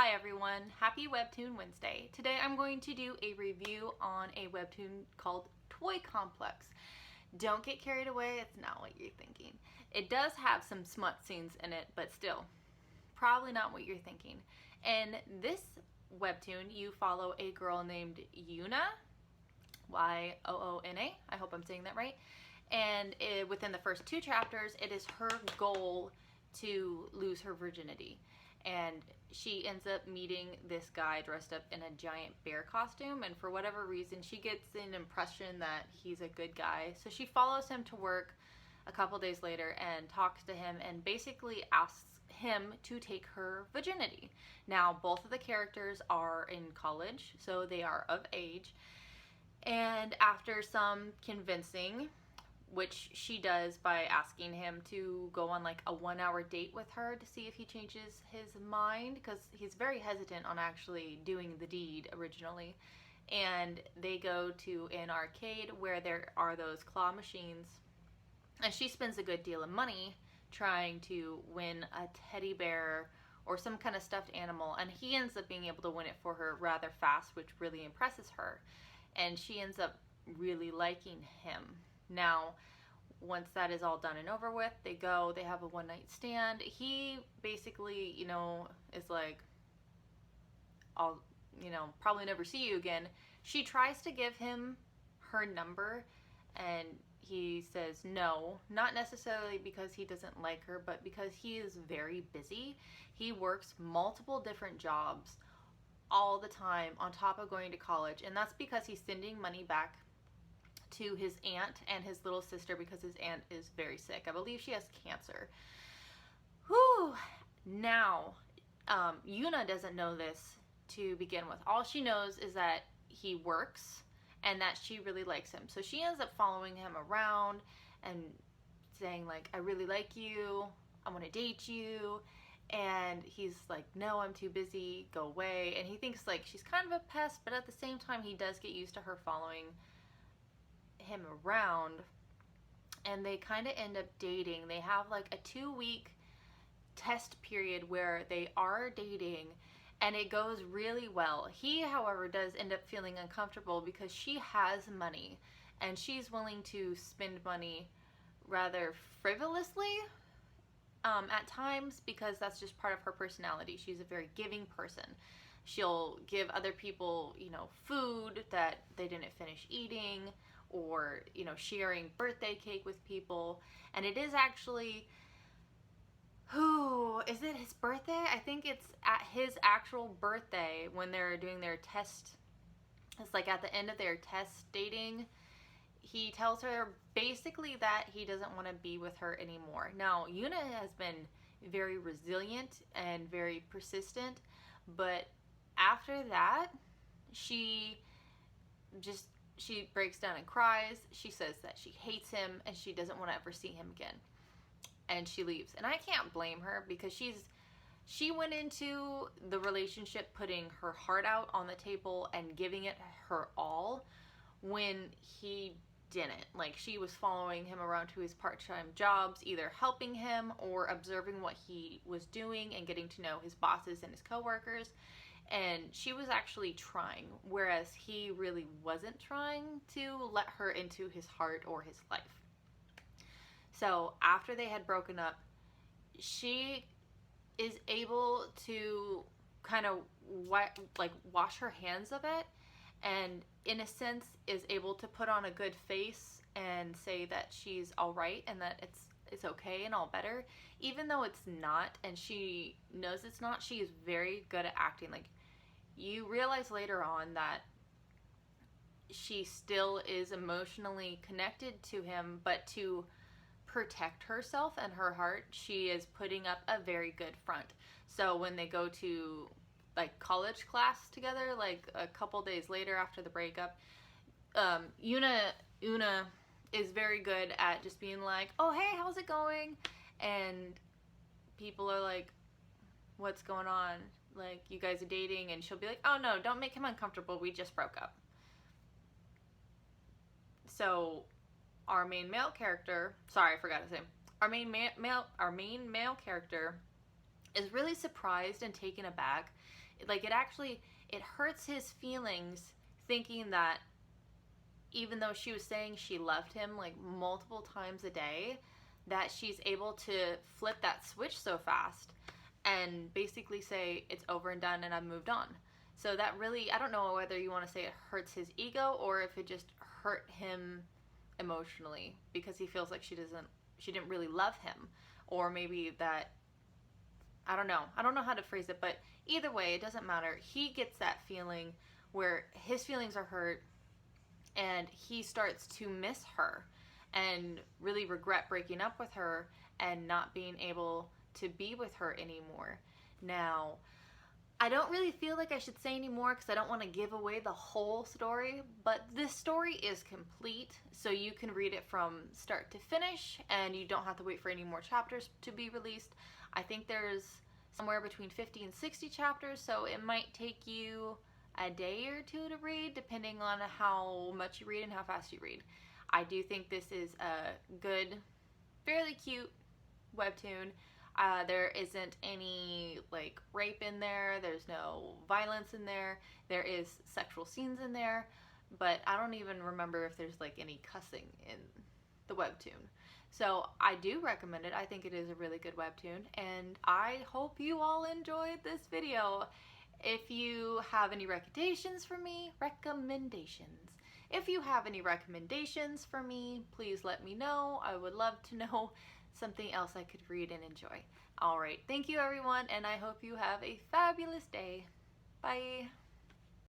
Hi everyone, happy Webtoon Wednesday. Today I'm going to do a review on a webtoon called Toy Complex. Don't get carried away, it's not what you're thinking. It does have some smut scenes in it, but still, probably not what you're thinking. In this webtoon, you follow a girl named Yoona, Y-O-O-N-A, I hope I'm saying that right. And within the first 2 chapters, it is her goal to lose her virginity. And she ends up meeting this guy dressed up in a giant bear costume, and for whatever reason she gets an impression that he's a good guy, so she follows him to work a couple days later and talks to him and basically asks him to take her virginity. Now both of the characters are in college, so they are of age, and after some convincing, which she does by asking him to go on like a 1-hour date with her to see if he changes his mind, because he's very hesitant on actually doing the deed originally. And they go to an arcade where there are those claw machines, and she spends a good deal of money trying to win a teddy bear or some kind of stuffed animal, and he ends up being able to win it for her rather fast, which really impresses her, and she ends up really liking him. Now, once that is all done and over with, they have a one-night stand. He basically, is like, I'll, probably never see you again. She tries to give him her number, and he says no, not necessarily because he doesn't like her, but because he is very busy. He works multiple different jobs all the time on top of going to college, and that's because he's sending money back to his aunt and his little sister because his aunt is very sick. I believe she has cancer. Whew. Now, Yoona doesn't know this to begin with. All she knows is that he works and that she really likes him. So she ends up following him around and saying like, I really like you, I want to date you. And he's like, no, I'm too busy, go away. And he thinks like she's kind of a pest, but at the same time he does get used to her following him around, and they kind of end up dating. They have like a 2-week test period where they are dating, and it goes really well. He, however, does end up feeling uncomfortable because she has money and she's willing to spend money rather frivolously at times, because that's just part of her personality. She's a very giving person. She'll give other people, food that they didn't finish eating, or, sharing birthday cake with people. And it is actually, is it his birthday? I think it's at his actual birthday when they're doing their test. It's like at the end of their test dating, he tells her basically that he doesn't want to be with her anymore. Now, Yoona has been very resilient and very persistent, but after that, she breaks down and cries. She says that she hates him and she doesn't want to ever see him again. And she leaves. And I can't blame her, because she went into the relationship putting her heart out on the table and giving it her all, when he didn't. Like, she was following him around to his part-time jobs, either helping him or observing what he was doing and getting to know his bosses and his coworkers. And she was actually trying, whereas he really wasn't trying to let her into his heart or his life. So after they had broken up, she is able to kind of wash her hands of it, and in a sense is able to put on a good face and say that she's all right and that it's okay and all better, even though it's not, and she knows it's not. She is very good at acting. Like, you realize later on that she still is emotionally connected to him, but to protect herself and her heart, she is putting up a very good front. So when they go to like college class together, like a couple days later after the breakup, Yoona is very good at just being like, oh hey, how's it going? And people are like, what's going on? Like, you guys are dating? And she'll be like, oh no, don't make him uncomfortable, we just broke up. So our main male character, sorry, I forgot his name. Our main male character is really surprised and taken aback. Like, it hurts his feelings thinking that even though she was saying she loved him like multiple times a day, that she's able to flip that switch so fast and basically say it's over and done and I've moved on. So that really, I don't know whether you want to say it hurts his ego or if it just hurt him emotionally because he feels like she didn't really love him, or maybe that, I don't know. I don't know how to phrase it, but either way, it doesn't matter. He gets that feeling where his feelings are hurt and he starts to miss her and really regret breaking up with her and not being able to be with her anymore. Now, I don't really feel like I should say anymore because I don't want to give away the whole story, but this story is complete, so you can read it from start to finish and you don't have to wait for any more chapters to be released. I think there's somewhere between 50 and 60 chapters, so it might take you a day or two to read depending on how much you read and how fast you read. I do think this is a good, fairly cute webtoon. There isn't any like rape in there, there's no violence in there, there is sexual scenes in there, but I don't even remember if there's like any cussing in the webtoon. So I do recommend it. I think it is a really good webtoon, and I hope you all enjoyed this video. If you have any recommendations for me, if you have any recommendations for me, please let me know. I would love to know something else I could read and enjoy. Alright, thank you everyone, and I hope you have a fabulous day. Bye.